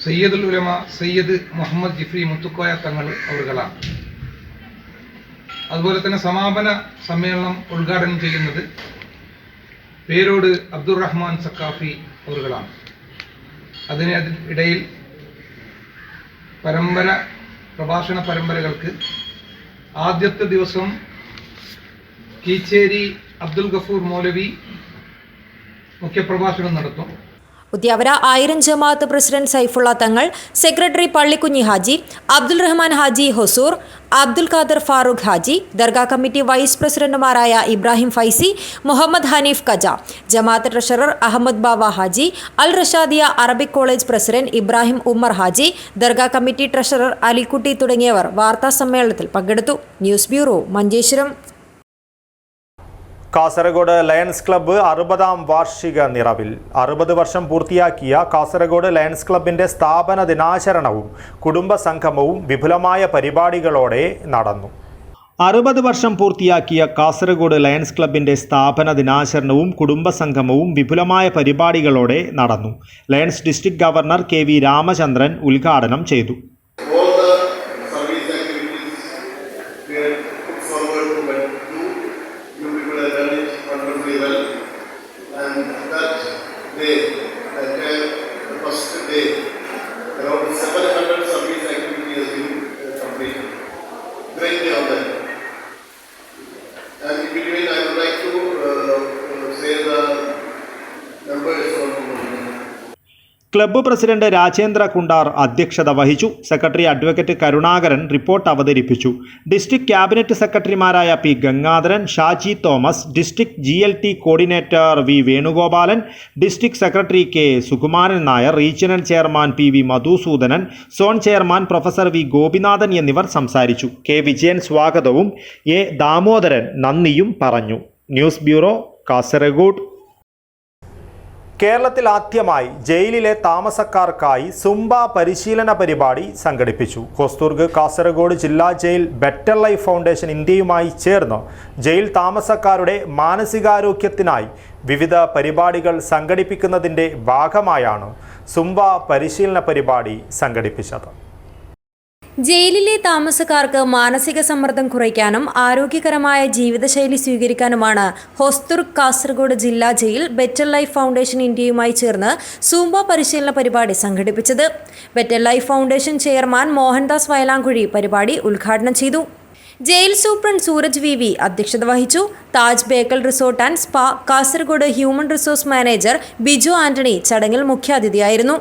സയ്യിദുൽ ഉലമ സയ്യിദ് മുഹമ്മദ് ജിഫ്രി മുത്തുക്കോയ തങ്ങൾ അവറുകളാണ്. അതുപോലെ തന്നെ സമാപന സമ്മേളനം ഉദ്ഘാടനം ചെയ്യുന്നത് പേരോട് അബ്ദുൾ റഹ്മാൻ സഖാഫി അവറുകളാണ്. അതിനിടയിൽ പ്രഭാഷണ പരമ്പരകൾക്ക് ആദ്യത്തെ ദിവസം കീച്ചേരി അബ്ദുൽ ഗഫൂർ മൗലവി മുഖ്യപ്രഭാഷണം നടത്തും. ഉദ്യാവര 1000 ജമാഅത്ത് president Saifulla Thangal, secretary Pallikunhi Haji, Abdul Rahman Haji Hosur, Abdul Khader Farooq Haji, dargah committee vice പ്രസിഡന്റുമാരായ ഇബ്രാഹിം ഫൈസി, മുഹമ്മദ് ഹനീഫ് കജ, ജമാഅത്ത് treasurer Ahmed Bava Haji, Al Rashadiya Arabic college president Ibrahim Ummer Haji, dargah committee treasurer Alikutty തുടങ്ങിയവർ വാർത്താ സമ്മേളനത്തിൽ പങ്കെടുത്തു. News bureau, Manjeshwaram. Kasaragod lions club 60ാം വാർഷിക നിറവിൽ. 60 വർഷം പൂർത്തിയാക്കിയ കാസർഗോഡ് ലയൺസ് ക്ലബിൻ്റെ സ്ഥാപന ദിനാചരണവും കുടുംബസംഗമവും വിപുലമായ പരിപാടികളോടെ നടന്നു. 60 വർഷം പൂർത്തിയാക്കിയ കാസർഗോഡ് ലയൺസ് ക്ലബിൻ്റെ സ്ഥാപന ദിനാചരണവും കുടുംബസംഗമവും വിപുലമായ പരിപാടികളോടെ നടന്നു. Lions district governor KV Ramachandran ഉദ്ഘാടനം ചെയ്തു. Around 700 service activity has been completed. Great day on that. And in between, I would like to say the numbers on. Club president Rajendra Kundar അധ്യക്ഷത വഹിച്ചു. സെക്രട്ടറി അഡ്വക്കേറ്റ് കരുണാകരൻ റിപ്പോർട്ട് അവതരിപ്പിച്ചു. ഡിസ്ട്രിക്ട് ക്യാബിനറ്റ് സെക്രട്ടറിമാരായ P. Gangadharan, Shaji Thomas, district GLT coordinator V. Venugopalan, district secretary K. Sukumaran Nair, regional chairman PV Madhusudanan, zone chairman professor V. Gopinathan എന്നിവർ സംസാരിച്ചു. K. Vijayan സ്വാഗതവും A. Damodaran നന്ദിയും പറഞ്ഞു. News bureau, Kasaragod. കേരളത്തിൽ ആദ്യമായി ജയിലിലെ താമസക്കാർക്കായി സുംബ പരിശീലന പരിപാടി സംഘടിപ്പിച്ചു. ഹൊസ്ദുർഗ് കാസർഗോഡ് ജില്ലാ ജയിൽ ബെറ്റർ ലൈഫ് ഫൗണ്ടേഷൻ ഇന്ത്യയുമായി ചേർന്ന് ജയിൽ താമസക്കാരുടെ മാനസികാരോഗ്യത്തിനായി വിവിധ പരിപാടികൾ സംഘടിപ്പിക്കുന്നതിൻ്റെ ഭാഗമായാണ് സുംബ പരിശീലന പരിപാടി സംഘടിപ്പിച്ചത്. ജയിലിലെ താമസക്കാർക്ക് മാനസിക സമ്മർദ്ദം കുറയ്ക്കാനും ആരോഗ്യകരമായ ജീവിതശൈലി സ്വീകരിക്കാനുമാണ് ഹൊസ്ദുർഗ് കാസർഗോഡ് ജില്ലാ ജയിൽ ബെറ്റർ ലൈഫ് ഫൗണ്ടേഷൻ ഇന്ത്യയുമായി ചേർന്ന് സൂംബ പരിശീലന പരിപാടി സംഘടിപ്പിച്ചത്. Better life foundation chairman Mohandas Vayalamkuzhi പരിപാടി ഉദ്ഘാടനം ചെയ്തു. ജയിൽ സൂപ്രണ്ട് സൂരജ് VV അധ്യക്ഷത വഹിച്ചു. Taj Bekal resort and spa Kasaragod human resource manager Biju Antony ചടങ്ങിൽ മുഖ്യാതിഥിയായിരുന്നു.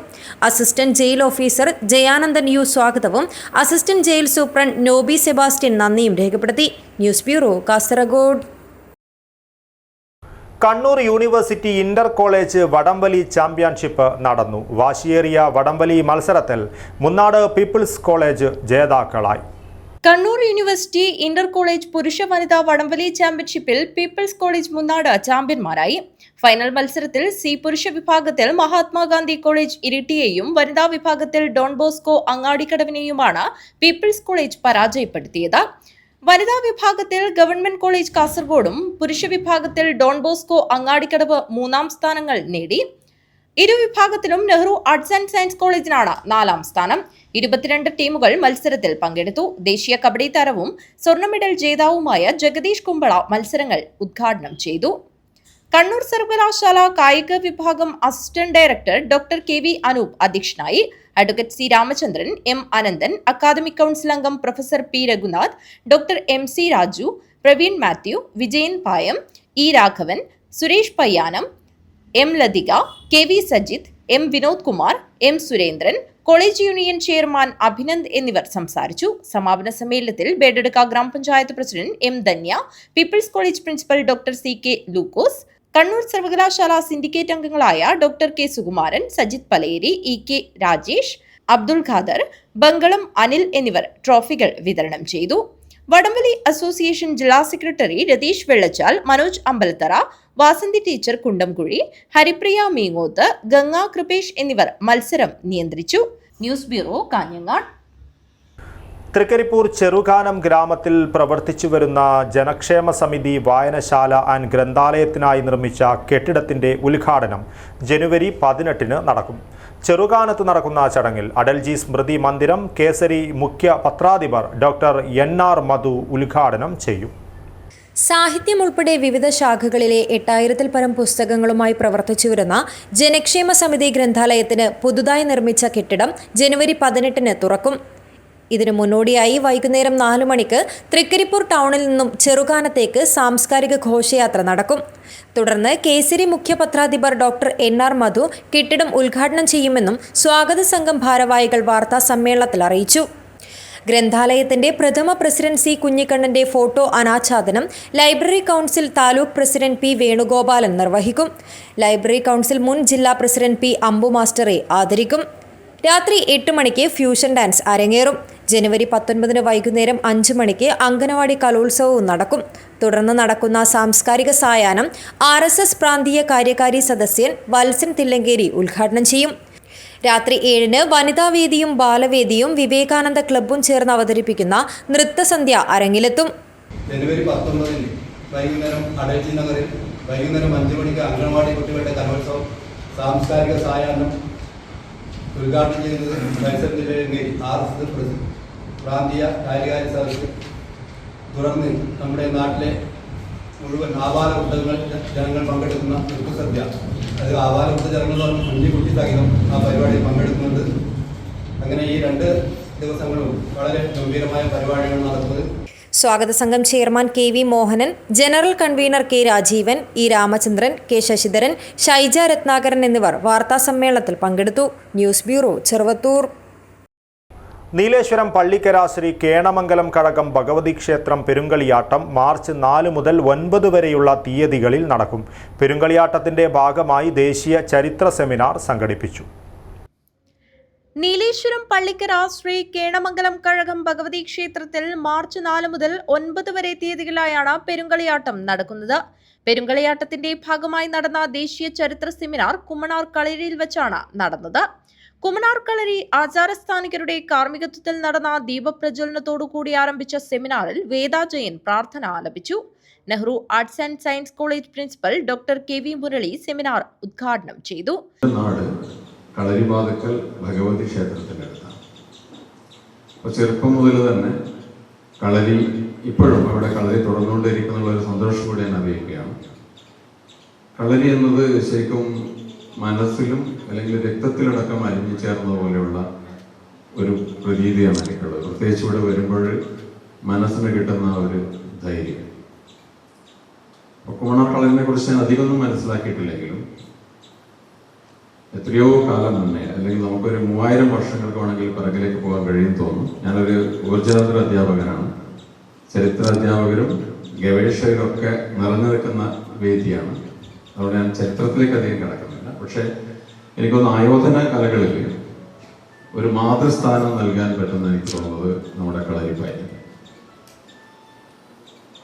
Assistant jail officer Jayanandan U സ്വാഗതവും assistant jail superintendent Noby Sebastian നന്ദിയും രേഖപ്പെടുത്തി. News bureau, Kasaragod. Kannur university inter college വടംവലി ചാമ്പ്യൻഷിപ്പ് നടന്നു. വാശിയേറിയ വടംവലി മത്സരത്തിൽ മുന്നാട് പീപ്പിൾസ് കോളേജ് ജേതാക്കളായി. കണ്ണൂർ യൂണിവേഴ്സിറ്റി ഇന്റർ കോളേജ് പുരുഷ വനിതാ വടംവലി ചാമ്പ്യൻഷിപ്പിൽ പീപ്പിൾസ് കോളേജ് മുന്നാട് ചാമ്പ്യന്മാരായി. ഫൈനൽ മത്സരത്തിൽ C പുരുഷ വിഭാഗത്തിൽ മഹാത്മാഗാന്ധി കോളേജ് ഇരിട്ടിയെയും വനിതാ വിഭാഗത്തിൽ ഡോൺ ബോസ്കോ അങ്ങാടിക്കടവിനെയുമാണ് പീപ്പിൾസ് കോളേജ് പരാജയപ്പെടുത്തിയത്. വനിതാ വിഭാഗത്തിൽ ഗവൺമെന്റ് കോളേജ് കാസർഗോഡും പുരുഷ വിഭാഗത്തിൽ ഡോൺ ബോസ്കോ അങ്ങാടിക്കടവ് 3ാം സ്ഥാനങ്ങൾ നേടി. ഇരു വിഭാഗത്തിലും നെഹ്റു ആർട്സ് ആൻഡ് സയൻസ് കോളേജിനാണ് 4ാം സ്ഥാനം. 22 ടീമുകൾ മത്സരത്തിൽ പങ്കെടുത്തു. ദേശീയ കബഡി താരവും സ്വർണ്ണ മെഡൽ ജേതാവുമായ ജഗദീഷ് കുമ്പള മത്സരങ്ങൾ ഉദ്ഘാടനം ചെയ്തു. കണ്ണൂർ സർവകലാശാല കായിക വിഭാഗം assistant director doctor KV Anoop അധ്യക്ഷനായി. Advocate C Ramachandran, M Ananthan, academic council അംഗം professor P Raghunath, doctor MC Raju, Praveen Mathew, Vijayan Payam, E Raghavan, Suresh Payyanam, M Lathika, KV Sajith, M Vinod Kumar, M Surendran, college union chairman Abhinand എന്നിവർ സംസാരിച്ചു. സമാപന സമ്മേളനത്തിൽ ബേഡെടുക്ക ഗ്രാമപഞ്ചായത്ത് president M Dhanya, people's college principal doctor CK Lukose, Kannur സർവകലാശാല സിൻഡിക്കേറ്റ് അംഗങ്ങളായ doctor K Sukumaran, Sajith Paleri, EK Rajesh, Abdul Khader, Bangalam Anil എന്നിവർ ട്രോഫികൾ വിതരണം ചെയ്തു. വടംവലി അസോസിയേഷൻ ജില്ലാ സെക്രട്ടറി രതീഷ് വെള്ളച്ചാൽ, മനോജ് അമ്പലത്തറ, വാസന്തി ടീച്ചർ കുണ്ടംകുഴി, ഹരിപ്രിയ മീങ്ങോത്ത്, ഗംഗാ കൃപേഷ് എന്നിവർ മത്സരം നിയന്ത്രിച്ചു. News bureau, Kanhangad. തൃക്കരിപ്പൂർ ചെറുകാനം ഗ്രാമത്തിൽ പ്രവർത്തിച്ചു വരുന്ന ജനക്ഷേമ സമിതി വായനശാല ആൻഡ് ഗ്രന്ഥാലയത്തിനായി നിർമ്മിച്ച കെട്ടിടത്തിന്റെ ഉദ്ഘാടനം ജനുവരി 18 നടക്കും. ചെറുകാനത്ത് നടക്കുന്ന ചടങ്ങിൽ അടൽജി സ്മൃതി മന്ദിരം കേസരി മുഖ്യ പത്രാധിപർ ഡോക്ടർ NR മധു ഉദ്ഘാടനം ചെയ്യും. സാഹിത്യം ഉൾപ്പെടെ വിവിധ ശാഖകളിലെ 8000-ൽ പരം പുസ്തകങ്ങളുമായി പ്രവർത്തിച്ചുവരുന്ന ജനക്ഷേമ സമിതി ഗ്രന്ഥാലയത്തിന് പുതുതായി നിർമ്മിച്ച കെട്ടിടം ജനുവരി 18 തുറക്കും. ഇതിനു മുന്നോടിയായി വൈകുന്നേരം 4 മണിക്ക് തൃക്കരിപ്പൂർ ടൗണിൽ നിന്നും ചെറുകാനത്തേക്ക് സാംസ്കാരിക ഘോഷയാത്ര നടക്കും. തുടർന്ന് കേസരി മുഖ്യപത്രാധിപർ ഡോക്ടർ NR മധു കെട്ടിടം ഉദ്ഘാടനം ചെയ്യുമെന്നും സ്വാഗത സംഘം ഭാരവാഹികൾ വാർത്താ സമ്മേളനത്തിൽ അറിയിച്ചു. ഗ്രന്ഥാലയത്തിന്റെ പ്രഥമ പ്രസിഡന്റ് സി കുഞ്ഞിക്കണ്ണന്റെ ഫോട്ടോ അനാച്ഛാദനം library council taluk president P Venugopalan നിർവഹിക്കും. ലൈബ്രറി കൗൺസിൽ മുൻ ജില്ലാ പ്രസിഡന്റ് പി അമ്പു മാസ്റ്ററെ ആദരിക്കും. രാത്രി 8 മണിക്ക് ഫ്യൂഷൻ ഡാൻസ് അരങ്ങേറും. ജനുവരി 19 വൈകുന്നേരം 5 മണിക്ക് അങ്കനവാടി കലോത്സവവും നടക്കും. തുടർന്ന് നടക്കുന്ന സാംസ്കാരിക സായാഹ്നം RSS പ്രാന്തീയ കാര്യകാരി സദസ്യൻ വത്സൻ തില്ലങ്കേരി ഉദ്ഘാടനം ചെയ്യും. രാത്രി 7-ന് വനിതാവേദിയും ബാലവേദിയും വിവേകാനന്ദ ക്ലബ്ബും ചേർന്ന് അവതരിപ്പിക്കുന്ന നൃത്തസന്ധ്യ അരങ്ങിലെത്തും. ജനുവരി 19 വൈകുന്നേരം അടൽജി നഗറിൽ വൈകുന്നേരം 5 മണിക്ക് അംഗനവാടി കുട്ടികളുടെ കലോത്സവം സാംസ്കാരിക സായാഹ്നം ഉദ്ഘാടനം ചെയ്യുന്നത് വത്സൻ തില്ലങ്കേരി RSS പ്രാന്തീയ കാര്യകാരി സദസ്സ്. തുടർന്ന് നമ്മുടെ നാട്ടിലെ മുഴുവൻ ആവാല വൃദ്ധങ്ങൾ ജനങ്ങൾ പങ്കെടുക്കുന്ന നൃത്തസദ്യ, അത് ആവാല വൃദ്ധ ജനങ്ങൾ കുഞ്ഞിക്കുട്ടി സഹിതം ആ പരിപാടിയിൽ പങ്കെടുക്കുന്നുണ്ട്. അങ്ങനെ ഈ 2 ദിവസങ്ങളും വളരെ ഗംഭീരമായ പരിപാടികൾ നടത്തുന്നത്. സ്വാഗത സംഘം chairman KV Mohanan, general convener K Rajeevan, E Ramachandran, K Sasidharan, Shaija Rathnakaran എന്നിവർ വാർത്താസമ്മേളനത്തിൽ പങ്കെടുത്തു. News bureau, Cheruvathur. നീലേശ്വരം പള്ളിക്കര ശ്രീ കേണമംഗലം കഴകം ഭഗവതി ക്ഷേത്രം പെരുങ്കളിയാട്ടം മാർച്ച് 4 മുതൽ 9 വരെയുള്ള തീയതികളിൽ നടക്കും. പെരുങ്കളിയാട്ടത്തിന്റെ ഭാഗമായി ദേശീയ ചരിത്ര സെമിനാർ സംഘടിപ്പിച്ചു. നീലേശ്വരം പള്ളിക്കര ശ്രീ കേണമംഗലം കഴകം ഭഗവതി ക്ഷേത്രത്തിൽ മാർച്ച് 4 മുതൽ 9 വരെ തീയതികളായാണ് പെരുങ്കളിയാട്ടം നടക്കുന്നത്. പെരുങ്കളിയാട്ടത്തിന്റെ ഭാഗമായി നടന്ന ദേശീയ ചരിത്ര സെമിനാർ കുമ്മണാർ കളരിയിൽ വെച്ചാണ് നടന്നത്. കുമ്മണാർ കളരി ആചാരസ്ഥാനികരുടെ കാർമ്മികത്വത്തിൽ നടന്ന ദീപപ്രജ്വലനത്തോടുകൂടി ആരംഭിച്ച സെമിനാറിൽ വേദ ജയൻ പ്രാർത്ഥന ആലപിച്ചു. Nehru arts and science college principal doctor KV Murali seminar ഉദ്ഘാടനം ചെയ്തു. കളരിപാതക്കൽ ഭഗവതി ക്ഷേത്രത്തിനടുത്താണ്. അപ്പോൾ ചെറുപ്പം മുതൽ തന്നെ കളരി ഇപ്പോഴും അവിടെ കളരി തുടർന്നുകൊണ്ടിരിക്കുന്നുള്ള ഒരു സന്തോഷം കൂടി ഞാൻ അറിയിക്കുകയാണ്. കളരി എന്നത് ശരിക്കും മനസ്സിലും അല്ലെങ്കിൽ രക്തത്തിലടക്കം അലിഞ്ഞു ചേർന്ന പോലെയുള്ള ഒരു പ്രതീതിയാണ് എനിക്കുള്ളത്. പ്രത്യേകിച്ച് ഇവിടെ വരുമ്പോൾ മനസ്സിന് കിട്ടുന്ന ഒരു ധൈര്യം. കുമ്മണാർ കളരിനെ കുറിച്ച് ഞാൻ അധികമൊന്നും മനസ്സിലാക്കിയിട്ടില്ലെങ്കിലും എത്രയോ കാലം മുന്നേ, അല്ലെങ്കിൽ നമുക്കൊരു 3000 വർഷങ്ങൾക്ക് വേണമെങ്കിൽ പിറകിലേക്ക് പോകാൻ കഴിയും തോന്നും. ഞാനൊരു ഊർജതന്ത്ര അധ്യാപകനാണ്. ചരിത്ര അധ്യാപകരും ഗവേഷകരും ഒക്കെ നിറഞ്ഞു നിൽക്കുന്ന വേദിയാണ്. അതുകൊണ്ട് ഞാൻ ചരിത്രത്തിലേക്ക് അധികം കിടക്കുന്നില്ല. പക്ഷെ എനിക്കൊന്ന് ആയോധന കലകളിൽ ഒരു മാതൃസ്ഥാനം നൽകാൻ പറ്റുന്ന എനിക്ക് തോന്നുന്നത് നമ്മുടെ കളരിപ്പായിരുന്നു.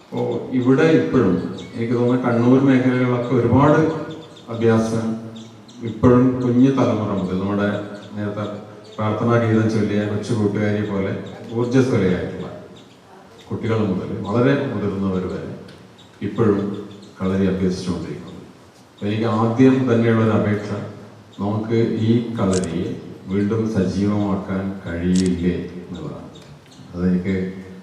അപ്പോൾ ഇവിടെ ഇപ്പോഴും എനിക്ക് തോന്നുന്നു കണ്ണൂർ മേഖലകളിലൊക്കെ ഒരുപാട് അഭ്യാസം ഇപ്പോഴും കുഞ്ഞു തലമുറ മുതൽ നമ്മുടെ നേരത്തെ പ്രാർത്ഥനാ ഗീതം ചൊല്ലിയ കൊച്ചു കൂട്ടുകാരിയെ പോലെ ഊർജ്ജസ്വലയായിട്ടുള്ള കുട്ടികൾ മുതൽ വളരെ മുതിർന്നവർ വരെ ഇപ്പോഴും കളരി അഭ്യസിച്ചുകൊണ്ടിരിക്കുന്നു. എനിക്ക് ആദ്യം തന്നെയുള്ളൊരു അപേക്ഷ, നമുക്ക് ഈ കളരിയെ വീണ്ടും സജീവമാക്കാൻ കഴിയില്ലേ എന്നുള്ളതാണ്. അതെനിക്ക്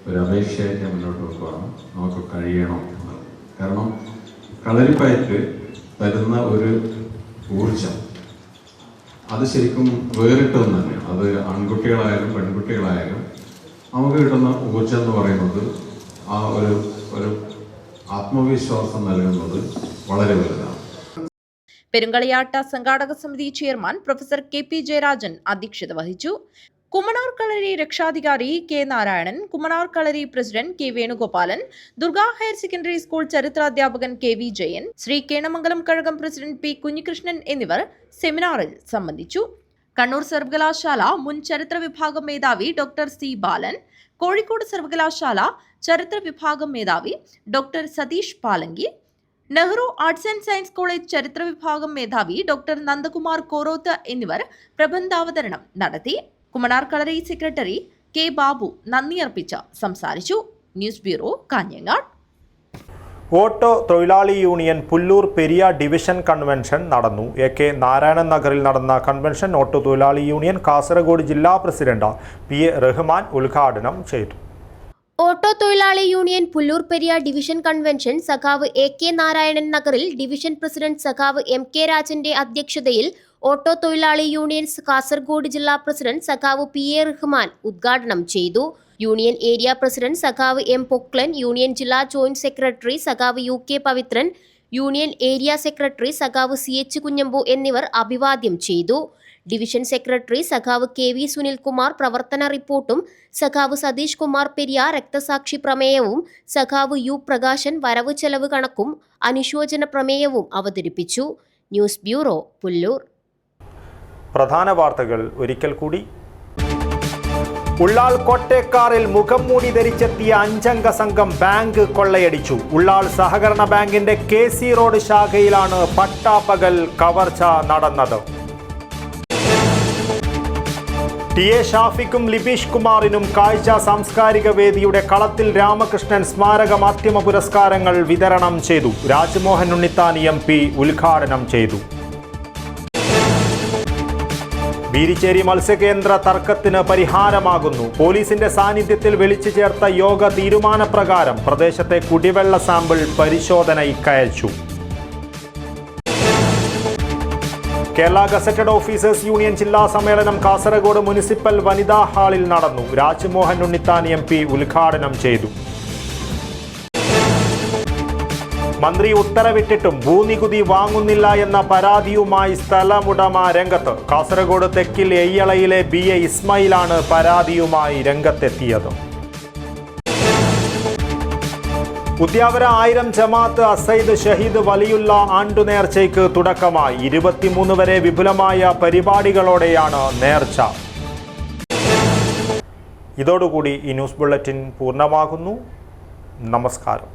ഒരു അപേക്ഷയായിട്ട് ഞാൻ മുന്നോട്ട് വെക്കുകയാണ്. നമുക്ക് കഴിയണം എന്നുള്ളത്. കാരണം കളരിപ്പയറ്റ് തരുന്ന ഒരു ഊർജം അത് ശരിക്കും വേറിട്ടൊന്നും തന്നെയാണ്. അത് ആൺകുട്ടികളായാലും പെൺകുട്ടികളായാലും നമുക്ക് കിട്ടുന്ന ഊർജം എന്ന് പറയുന്നത് ആ ഒരു ആത്മവിശ്വാസം നൽകുന്നത് വളരെ വലുതാണ്. പെരുങ്കളിയാട്ട സംഘാടക സമിതി ചെയർമാൻ പ്രൊഫസർ KP ജയരാജൻ അധ്യക്ഷത വഹിച്ചു. കുമ്മണാർ കളരി രക്ഷാധികാരി K Narayanan, Kummanar Kalari president K Venugopalan, Durga higher secondary school ചരിത്രാധ്യാപകൻ KV Jayan, Sree Kenamangalam Kazhakam president P Kunhikrishnan എന്നിവർ സെമിനാറിൽ സംബന്ധിച്ചു. കണ്ണൂർ സർവകലാശാല മുൻ ചരിത്ര വിഭാഗം മേധാവി ഡോക്ടർ C ബാലൻ, കോഴിക്കോട് സർവകലാശാല ചരിത്ര വിഭാഗം മേധാവി doctor Satheesh Palanki, Nehru arts and science college ചരിത്ര വിഭാഗം മേധാവി ഡോക്ടർ നന്ദകുമാർ കോറോത്ത് എന്നിവർ പ്രബന്ധാവതരണം നടത്തി. കുമ്മണാർ കളരി സെക്രട്ടറി K ബാബു നന്ദി അർപ്പിച്ച് സംസാരിച്ചു. News bureau, Kanhangad. ഓട്ടോ തൊഴിലാളി union Pullur Periya division convention നടന്നു. AK നാരായണൻ നഗറിൽ നടന്ന കൺവെൻഷൻ ഓട്ടോ തൊഴിലാളി യൂണിയൻ കാസർഗോഡ് ജില്ലാ പ്രസിഡന്റ് PA റഹ്മാൻ ഉദ്ഘാടനം ചെയ്തു. ഓട്ടോ തൊഴിലാളി union Pullur Periya division convention സഖാവ് AK നാരായണൻ നഗറിൽ ഡിവിഷൻ പ്രസിഡന്റ് സഖാവ് MK രാജന്റെ അധ്യക്ഷതയിൽ ഓട്ടോ തൊഴിലാളി യൂണിയൻസ് കാസർഗോഡ് ജില്ലാ പ്രസിഡന്റ് സഖാവ് PA റഹ്മാൻ ഉദ്ഘാടനം ചെയ്തു. യൂണിയൻ ഏരിയ പ്രസിഡന്റ് സഖാവ് M പൊക്ലൻ, യൂണിയൻ ജില്ലാ ജോയിന്റ് സെക്രട്ടറി സഖാവ് UK Pavithran, union area secretary സഖാവ് CH കുഞ്ഞമ്പു എന്നിവർ അഭിവാദ്യം ചെയ്തു. ഡിവിഷൻ സെക്രട്ടറി സഖാവ് KV സുനിൽകുമാർ പ്രവർത്തന റിപ്പോർട്ടും, സഖാവ് സതീഷ് കുമാർ പെരിയ രക്തസാക്ഷി പ്രമേയവും, സഖാവ് U പ്രകാശൻ വരവ് ചെലവ് കണക്കും അനുശോചന പ്രമേയവും അവതരിപ്പിച്ചു. News bureau, Pullur. പ്രധാന വാർത്തകൾ ഒരിക്കൽ കൂടി. ഉള്ളാൾ കോട്ടേക്കാറിൽ മുഖംമൂടി ധരിച്ചെത്തിയ 5 അംഗ സംഘം ബാങ്ക് കൊള്ളയടിച്ചു. ഉള്ളാൾ സഹകരണ ബാങ്കിന്റെ KC റോഡ് ശാഖയിലാണ് പട്ടാപ്പകൽ കവർച്ച നടന്നത്. TA ഷാഫിക്കും ലിബീഷ് കുമാറിനും കാഴ്ച സാംസ്കാരിക വേദിയുടെ കളത്തിൽ രാമകൃഷ്ണൻ സ്മാരക മാധ്യമ പുരസ്കാരങ്ങൾ വിതരണം ചെയ്തു. രാജ്മോഹൻ ഉണ്ണിത്താൻ MP ഉദ്ഘാടനം ചെയ്തു. ബീരിച്ചേരി മത്സ്യകേന്ദ്ര തർക്കത്തിന് പരിഹാരമാകുന്നു. പോലീസിന്റെ സാന്നിധ്യത്തിൽ വിളിച്ചു ചേർത്ത യോഗ തീരുമാനപ്രകാരം പ്രദേശത്തെ കുടിവെള്ള സാമ്പിൾ പരിശോധനയ്ക്കയച്ചു. കേരള ഗസറ്റഡ് ഓഫീസേഴ്സ് യൂണിയൻ ജില്ലാ സമ്മേളനം കാസർഗോഡ് മുനിസിപ്പൽ വനിതാ ഹാളിൽ നടന്നു. രാജ്മോഹൻ ഉണ്ണിത്താൻ MP ഉദ്ഘാടനം ചെയ്തു. മന്ത്രി ഉത്തരവിട്ടിട്ടും ഭൂനികുതി വാങ്ങുന്നില്ല എന്ന പരാതിയുമായി സ്ഥലമുടമ രംഗത്ത്. കാസർഗോഡ് തെക്കിൽ എയ്യളയിലെ BA ഇസ്മായിലാണ് പരാതിയുമായി രംഗത്തെത്തിയത്. ഉദ്യാവര 1000 ജമാഅത്ത് അസൈദ് ഷഹീദ് വലിയുള്ള ആണ്ടുനേർച്ചയ്ക്ക് തുടക്കമായി. 23 വരെ വിപുലമായ പരിപാടികളോടെയാണ് നേർച്ച. ഇതോടുകൂടി ഈ ന്യൂസ് ബുള്ളറ്റിൻ പൂർണ്ണമാകുന്നു. നമസ്കാരം.